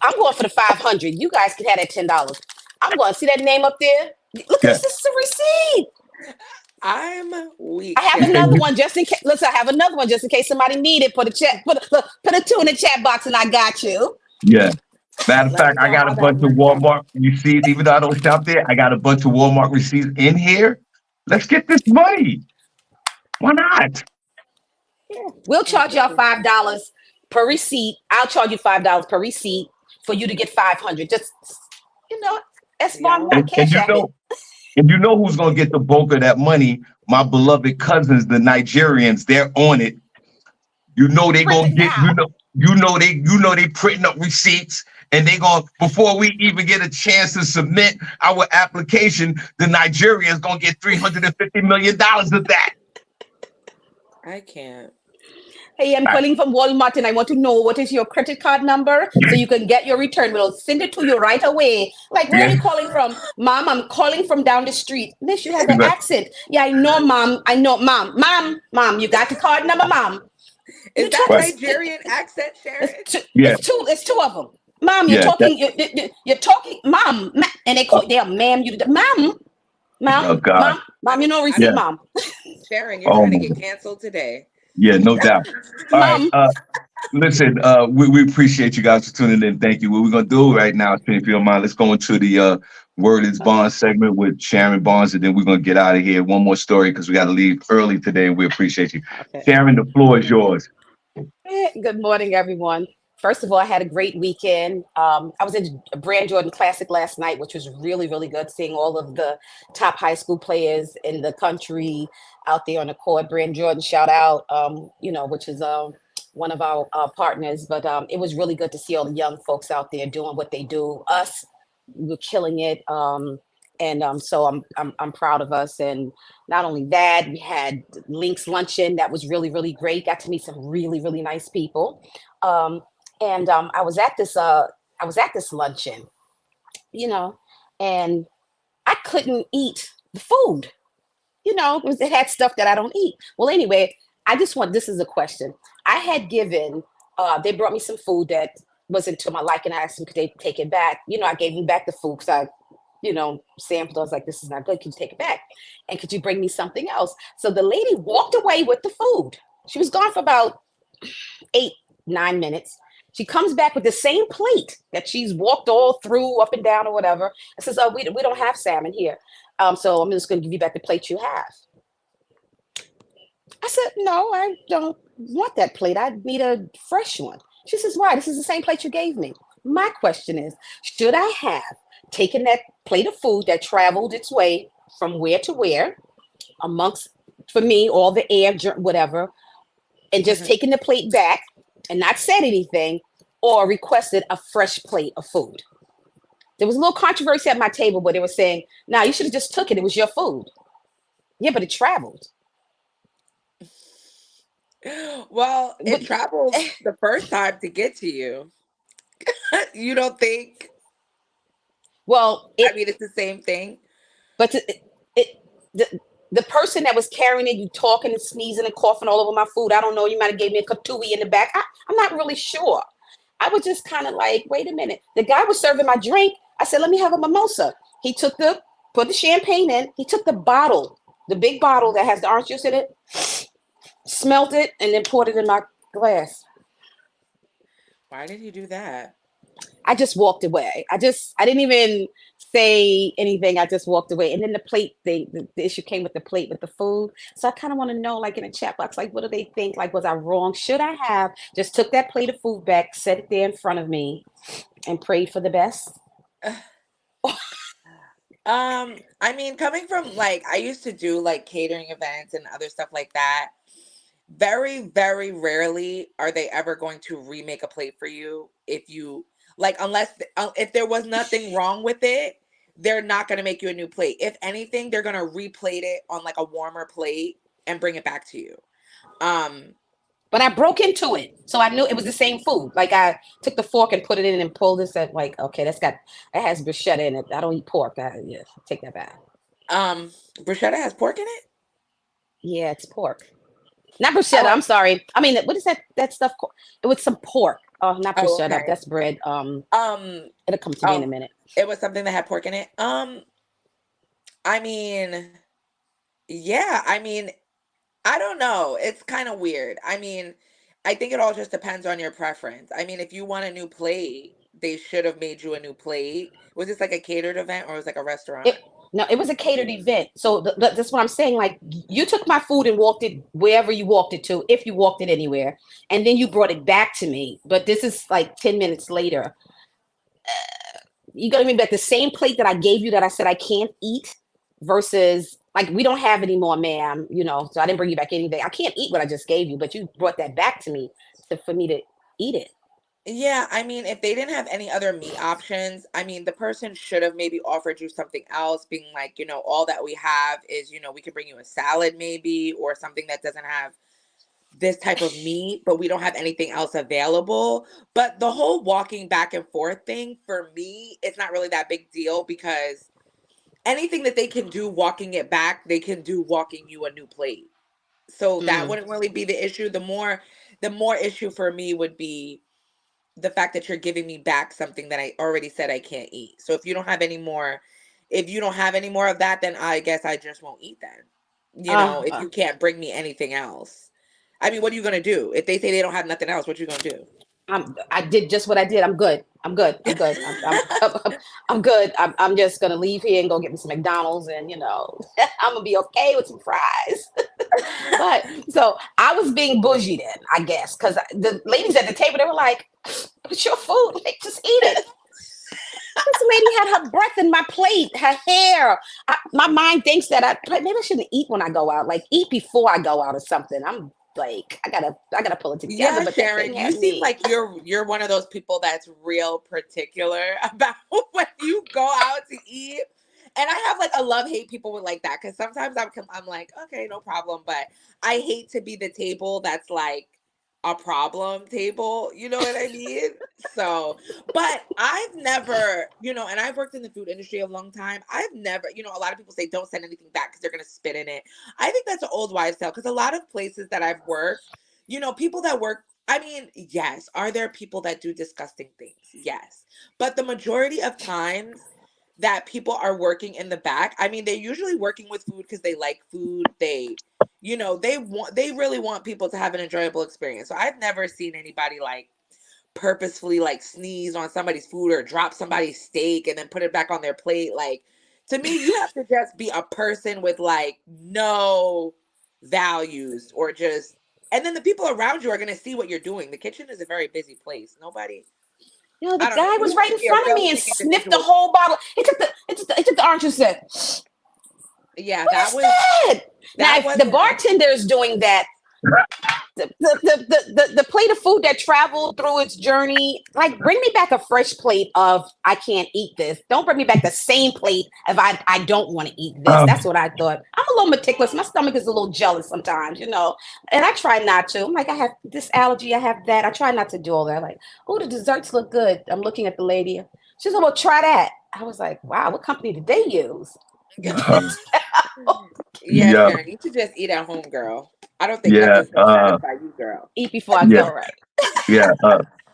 I'm going for the 500. You guys can have that $10. I'm going to see that name up there. Look at
Yeah,
this. This is a receipt.
I'm
I
weak,
have
and
another
Sharon.
you,
one just in case. Listen, I have another one just in case somebody needed. Put a two in the chat box, and I got you.
yeah. Matter of
Let me
fact, I
know
got a
how that
bunch of
works out.
Walmart receipts. Even though I don't shop there, I got a bunch of Walmart receipts in here. Let's get this money. Why not?
We'll
I'm
charge y'all
interested.
$5 per receipt. I'll charge you $5 per receipt for you to get 500. Just you know, S Bond
Y'all,
what?
And, and
Cash
you
app it.
know, and you know who's gonna get the bulk of that money? My beloved cousins, the Nigerians. They're on it. You know they
Print
gonna
it
get.
now.
They printing up receipts, and they gonna before we even get a chance to submit our application, the Nigerians gonna get $350 million of that.
I can't.
Hey, I'm
Right.
calling from Walmart and I want to know what is your credit card number so you can get your return. We'll send it to you right away. Like, where are
Yeah.
you calling from? Mom, I'm calling from down the street. Miss, you have the
Right.
accent. Yeah, I know, mom. I know, mom. Mom, you got the card number, mom.
Is
You
that
trying to,
Right.
Nigerian accent, Sharon?
Yeah.
it's two of them. Mom, you're
Yeah.
talking, you're talking, mom. And they
Uh,
call, they're ma'am,
oh God.
I
mom, you
don't.
know
I
receipt,
Yeah.
don't.
mom.
Sharon, you're
Oh
trying to
my
get
God.
canceled today.
Yeah. No doubt. All right.
Mom.
Listen, we appreciate you guys for tuning in. Thank you. What we're gonna do right now, if you don't mind, let's go into the Word is Bond segment with Sharon Barnes, and then we're gonna get out of here. One more story because we got to leave early today, and we appreciate you.
Okay.
Sharon, the floor is yours.
Good morning, everyone. First of all, I had a great weekend. I was in a Brand Jordan Classic last night, which was really, really good. Seeing all of the top high school players in the country out there on the court. Brand Jordan, shout out, which is one of our partners. But it was really good to see all the young folks out there doing what they do. Us, we're killing it. So I'm proud of us. And not only that, we had Link's luncheon that was really, really great. Got to meet some really, really nice people. Um, and I was at this luncheon, you know, and I couldn't eat the food. It had stuff that I don't eat. Well, anyway, this is a question. I had given, they brought me some food that wasn't to my liking. I asked them, could they take it back? I gave them back the food because sampled. I was like, this is not good. Can you take it back? And could you bring me something else? So the lady walked away with the food. She was gone for about 8, 9 minutes. She comes back with the same plate that she's walked all through, up and down or whatever. And says, oh, we don't have salmon here. So I'm just going to give you back the plate you have. I said, no, I don't want that plate. I need a fresh one. She says, why? This is the same plate you gave me. My question is, should I have taken that plate of food that traveled its way from where to where, amongst, for me, all the air, whatever, and just
Mhm.
taken the plate back and not said anything, or requested a fresh plate of food? There was a little controversy at my table where they were saying, "Nah, you should have just took it. It was your food." Yeah, but it traveled.
Well, it
But,
traveled the first time to get to you. You don't think?
well,
I mean, it's the same thing.
but it the person that was carrying it, you talking and sneezing and coughing all over my food. I don't know. You might have gave me a katui in the back. I'm not really sure. I was just kind of like, wait a minute. The guy was serving my drink. I said, let me have a mimosa. He took put the champagne in. He took the bottle, the big bottle that has the orange juice in it, smelt it, and then poured it in my glass.
Why did he do that?
I just walked away. I didn't even say anything. I just walked away. And then the plate thing, the issue came with the plate with the food. So I kind of want to know, like in a chat box, like what do they think? Like, was I wrong? Should I have just took that plate of food back, set it there in front of me, and prayed for the best?
I mean, coming from like I used to do like catering events and other stuff like that. Very, very rarely are they ever going to remake a plate for you if you like, unless if there was nothing wrong with it, they're not going to make you a new plate. If anything, they're going to replate it on like a warmer plate and bring it back to you. Um,
But I broke into it, so I knew it was the same food. Like I took the fork and put it in and pulled this. At like, okay, that has bruschetta in it. I don't eat pork. Yeah, take that back.
Bruschetta has pork in it.
Yeah, it's pork. Not bruschetta.
Oh,
I'm sorry. I mean, what is that stuff called? It was some pork. Oh, not
oh,
bruschetta.
okay.
That's bread.
Um,
It'll come to me in a
oh,
minute.
it was something that had pork in it. I mean, yeah, I mean, I don't know. It's kind of weird. I mean, I think it all just depends on your preference. I mean, if you want a new plate, they should have made you a new plate. Was this like a catered event or was it like a
It
restaurant?
No, it was a catered event. So that's what I'm saying. Like you took my food and walked it wherever you walked it to, if you walked it anywhere, and then you brought it back to me. But this is like 10 minutes later. You got to remember that the same plate that I gave you that I said I can't eat, versus like we don't have any more, ma'am. So I didn't bring you back anything. I can't eat what I just gave you, but you brought that back to me for me to eat it.
Yeah, I mean, if they didn't have any other meat options, I mean, the person should have maybe offered you something else, being like, all that we have is, we could bring you a salad maybe, or something that doesn't have this type of meat, but we don't have anything else available. But the whole walking back and forth thing, for me, it's not really that big deal because anything that they can do walking it back, they can do walking you a new plate. So that
Mm.
wouldn't really be the issue. The more issue for me would be the fact that you're giving me back something that I already said I can't eat. So if you don't have any more of that, then I guess I just won't eat then.
Uh,
If
uh,
you can't bring me anything else. I mean, what are you gonna do? If they say they don't have nothing else, what you gonna do?
I did just what I did. I'm good. I'm good. I'm good. I'm good. I'm just gonna leave here and go get me some McDonald's, and I'm gonna be okay with some fries. But so I was being bougie then, I guess, because the ladies at the table, they were like, "It's your food. Like, just eat it." This lady had her breath in my plate, her hair. My mind thinks that maybe I shouldn't eat when I go out. Like eat before I go out or something. I'm like, I gotta pull it together.
Yeah,
But that
Sharon,
thing
you
had
seem
me.
like you're one of those people that's real particular about when you go out to eat. And I have like a love hate people with like that because sometimes I'm like, okay, no problem, but I hate to be the table that's like a problem table. You know what I mean? So, but I've never, and I've worked in the food industry a long time. I've never, a lot of people say don't send anything back because they're gonna spit in it. I think that's an old wives' tale because a lot of places that I've worked, people that work, I mean, yes, are there people that do disgusting things? Yes. But the majority of times that people are working in the back, I mean, they're usually working with food because they like food. They really want people to have an enjoyable experience. So I've never seen anybody like purposefully like sneeze on somebody's food or drop somebody's steak and then put it back on their plate. Like, to me, you have to just be a person with like no values or just, and then the people around you are going to see what you're doing. The kitchen is a very busy place. Nobody,
You know, the
I don't know.
guy
You
was
have
right
to
in
be a
front of
real
me and
sick
sniffed the
individual.
whole bottle. He took the orange and said,
Yeah,
"What
that
is
was,
that?" Now,
that
if the
wasn't,
bartender is doing that, the plate of food that traveled through its journey, like bring me back a fresh plate of I can't eat this. Don't bring me back the same plate if I don't want to eat this.
Um,
That's what I thought. I'm a little meticulous. My stomach is a little jealous sometimes, and I try not to. I'm like, I have this allergy, I have that. I try not to do all that. Like, oh, the desserts look good. I'm looking at the lady. She's like, well, try that. I was like, wow, what company did they use? You
uh,
can
yeah,
yeah,
Sharon, you should just eat at home, girl. I don't think
yeah,
nothing's going to satisfy you, girl.
eat before I
yeah,
go, right?
yeah.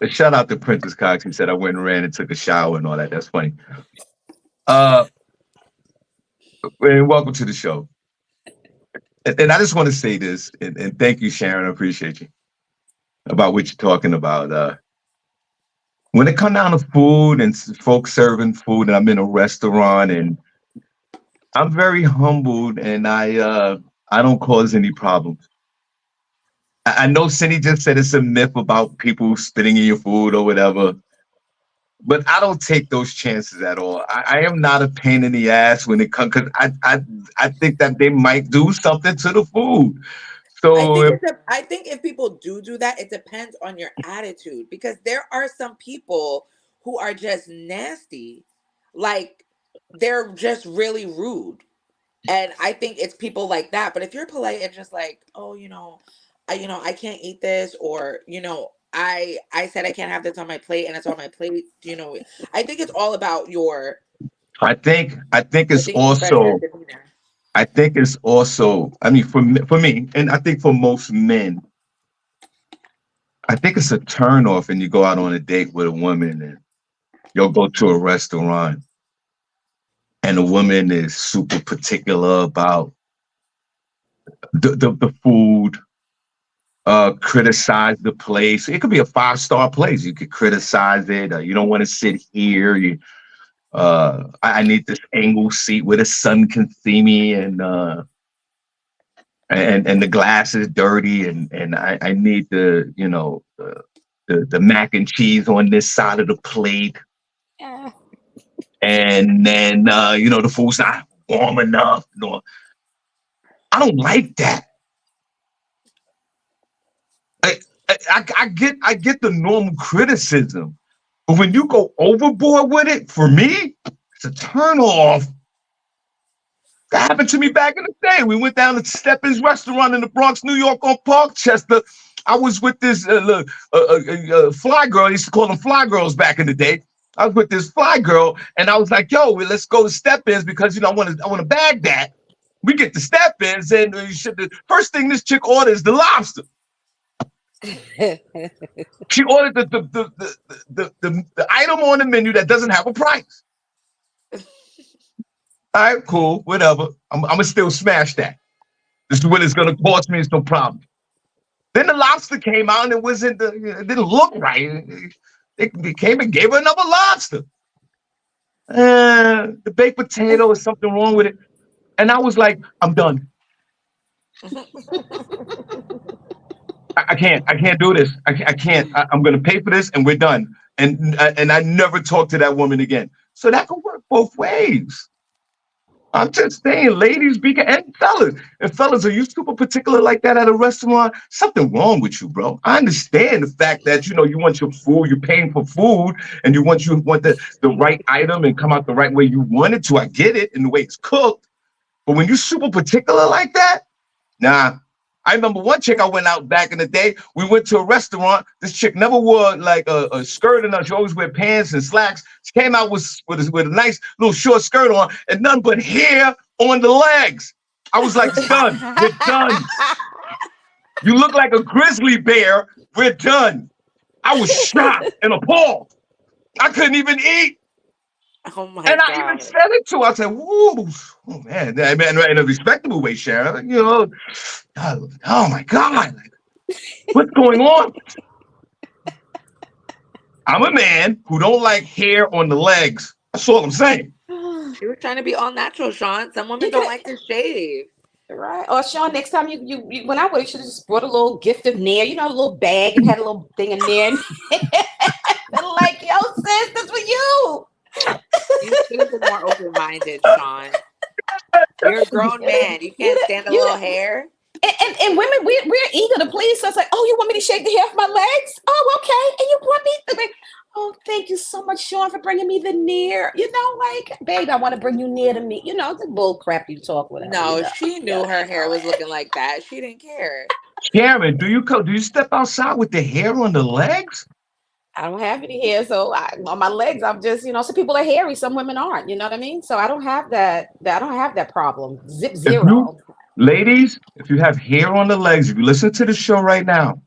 Shout out to Princess Cox. He said I went and ran and took a shower and all that. That's funny. Uh, and welcome to the show. And I just want to say this, and thank you, Sharon. I appreciate you about what you're talking about. When it comes down to food and folks serving food, and I'm in a restaurant, and I'm very humbled, and I don't cause any problems. I know Cindy just said it's a myth about people spitting in your food or whatever, but I don't take those chances at all. I am not a pain in the ass when it comes because I think that they might do something to the food. So if,
I think if people do that, it depends on your attitude because there are some people who are just nasty. Like they're just really rude. And I think it's people like that. But if you're polite and just like, oh, I can't eat this, or I said I can't have this on my plate, and it's on my plate. I think it's all about
I think
your
it's
demeanor and your
also
demeanor.
I mean for me and I think for most men, I think it's a turn off and you go out on a date with a woman and you'll go to a restaurant and the woman is super particular about the food, criticize the place. It could be a 5-star place. You could criticize it. You don't want to sit here. I need this angle seat where the sun can see me, and the glass is dirty, and I need the mac and cheese on this side of the plate,
Yeah.
and then the food's not warm enough. No, I don't like that. I, I get the normal criticism, but when you go overboard with it, for me, it's a turn off. That happened to me back in the day. We went down to Steppin's restaurant in the Bronx, New York, on Parkchester. I was with this fly girl. I used to call them fly girls back in the day. I was with this fly girl, and I was like, "Yo, well, let's go to Steppin's because I want to bag that." We get to Steppin's, and the first thing this chick orders the lobster. She ordered the item on the menu that doesn't have a price. All right, cool, whatever. I'm gonna still smash that. This is what it's gonna cost me. It's no problem. Then the lobster came out and it didn't look right. They came and gave her another lobster. The baked potato is something wrong with it. And I was like, I'm done. I can't do this. I can't. I'm gonna pay for this and we're done. And I never talked to that woman again. So that could work both ways. I'm just saying, ladies, and fellas. And fellas, are you super particular like that at a restaurant? Something wrong with you, bro. I understand the fact that you want your food, you're paying for food, and you want the right item and come out the right way you want it to. I get it in the way it's cooked. But when you're super particular like that, nah. I remember one chick I went out back in the day. We went to a restaurant. This chick never wore like a skirt or nothing. She always wear pants and slacks. She came out with a nice little short skirt on and nothing but hair on the legs. I was like, done. We're done. You look like a grizzly bear. We're done. I was shocked and appalled. I couldn't even eat.
Oh my
And I even
god.
said it to her. I said, whoa, oh man, I mean, in a respectable way, Sharon. Oh my God, what's going on? I'm a man who don't like hair on the legs. That's all I'm saying.
She was trying to be all natural, Sean. Some women
You
don't
got
like to shave.
Right. Or Sean, next time you went out with, you should have just brought a little gift of Nair, a little bag and had a little thing of Nair. And like, yo, sis, this for you.
You should have been more open-minded, Sean. You're a grown man. You
You
can't
the,
stand a
you
little
the,
hair.
and women, we're eager to please. So it's like, oh, you want me to shave the hair off my legs? Oh, okay. And you want me to like, oh, thank you so much, Sean, for bringing me the near. Like, babe, I want to bring you near to me. The bull crap you talk, whatever.
No, she
Yeah,
knew her hair was looking like that. She didn't care.
Sharon, do you step outside with the hair on the legs?
I don't have any hair, so on my legs, I'm just, some people are hairy, some women aren't. You know what I mean? So I don't have that. I don't have that problem. Zip
If you,
zero.
ladies, if you have hair on the legs, if you listen to the show right now,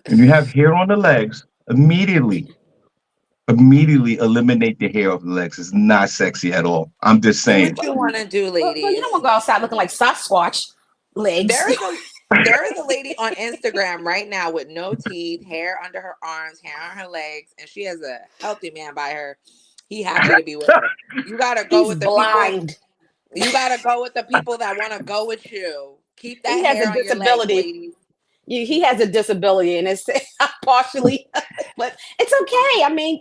and you have hair on the legs, immediately eliminate the hair off the legs. It's not sexy at all. I'm just
Do
saying.
what you want to do,
Well, you don't
ladies.
want to go outside looking like Sasquatch legs.
There is a there is a lady on Instagram right now with no teeth, hair under her arms, hair on her legs, and she has a healthy man by her. He happy to be with her. You gotta go
He's
with the people.
blind.
You gotta go with the people that want to go with you. Keep
He
that
has a
hair on your legs,
disability.
ladies.
He has a disability, and it's partially, but it's okay. I mean,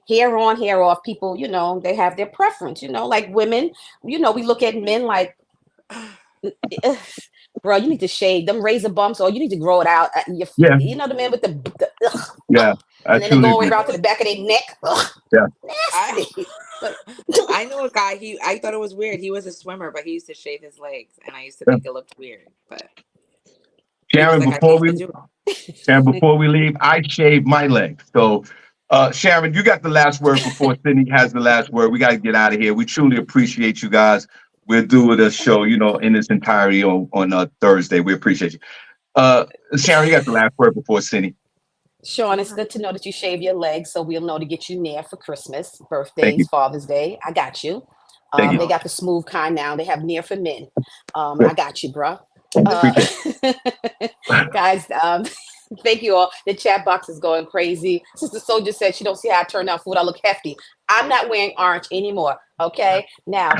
hair on, hair off. People, they have their preference. Like women, we look at men like, bro, you need to shave them razor bumps, or you need to grow it out.
Yeah,
The men with the
yeah, I
and then they
truly
go
agree.
I
around
knew
to the back of their neck. Ugh,
Yeah.
I
nasty. But
I knew a guy. I thought it was weird. He was a swimmer, but he used to shave his legs, and I used to
Yeah.
think it looked weird. But he was
Sharon,
like, I used to do
Sharon,
it.
before we leave, I shaved my legs. So, Sharon, you got the last word before Sydney has the last word. We got to get out of here. We truly appreciate you guys. We'll do the show, in its entirety on Thursday. We appreciate you. Sharon, you got the last word before Sydney.
Sean, it's good to know that you shave your legs, so we'll know to get you near for Christmas,
Thank you.
birthdays, Father's Day. I got you.
Thank you.
They got the smooth kind now. They have near for men.
Yeah,
I got you, bro. Uh,
appreciate it.
guys, thank you all. The chat box is going crazy. Sister Soldier said she don't see how I turn out food. I look hefty. I'm not wearing orange anymore. Okay. Now,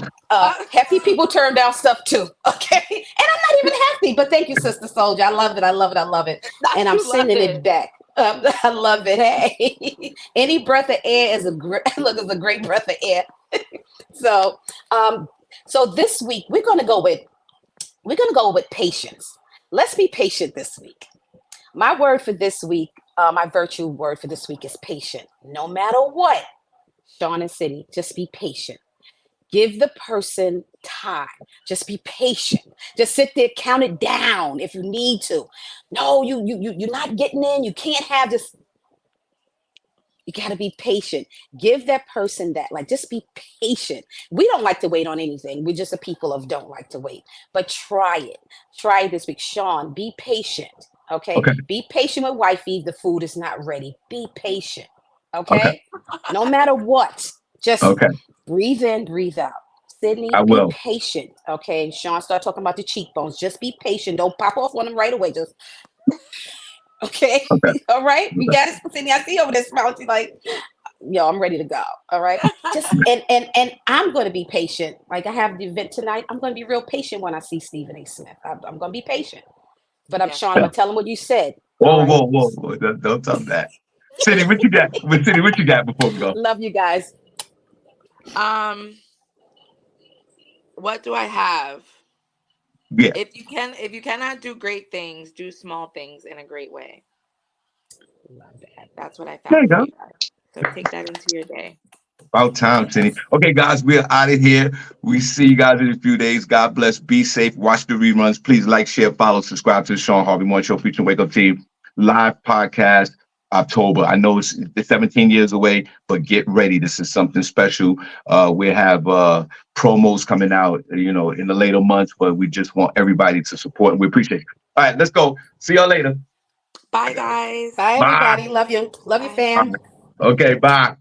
hefty people turn down stuff too. Okay. And I'm not even hefty, but thank you, Sister Soldier. I love it. I love it. I love it.
Not
And I'm
you love
sending it
it.
back. I love it. Hey, any breath of air is a great look. Is a great breath of air. So, um, so this week we're gonna go with patience. Let's be patient this week. My word for this week, my virtue word for this week is patient. No matter what, Sean and City, just be patient. Give the person time. Just be patient. Just sit there, count it down if you need to. No, you're not getting in. You can't have this. You got to be patient. Give that person that, like, just be patient. We don't like to wait on anything. We're just a people of don't like to wait. But try it. Try it this week. Sean, be patient. Okay.
Okay.
Be patient with wifey. The food is not ready. Be patient.
Okay.
Okay. No matter what, just
Okay.
breathe in, breathe out.
I
Sydney, be
will.
patient. Okay. Sean, start talking about the cheekbones. Just be patient. Don't pop off on them right away. Just okay.
Okay.
All right. You
Okay.
got it, Sydney. I see you over there smiling. She's like, yo, I'm ready to go. All right. Just and I'm going to be patient. Like I have the event tonight. I'm going to be real patient when I see Stephen A. Smith. I'm going to be patient. But I'm
Yes,
Sean. I'm
Yeah.
going to tell him what you said. All
Whoa,
right.
whoa, whoa, whoa. Don't tell me that. Sydney, what you got? Sydney, what you got before we go?
Love you guys.
um, what do I have?
Yeah.
If you cannot do great things, do small things in a great way.
Love that.
That's what I
There you
found for
go.
you guys. So take that into your day.
About time, Sydney. Okay, guys, we're out of here. We see you guys in a few days. God bless. Be safe. Watch the reruns. Please like, share, follow, subscribe to the Shawn Harvey Morning Show featuring Wake Up Team live podcast October. I know it's 17 years away, but get ready. This is something special. We have promos coming out, in the later months, but we just want everybody to support and we appreciate it. All right, let's go. See y'all later.
Bye, guys.
Bye,
Bye.
everybody. Love you. Love you,
Bye.
fam.
Okay, bye.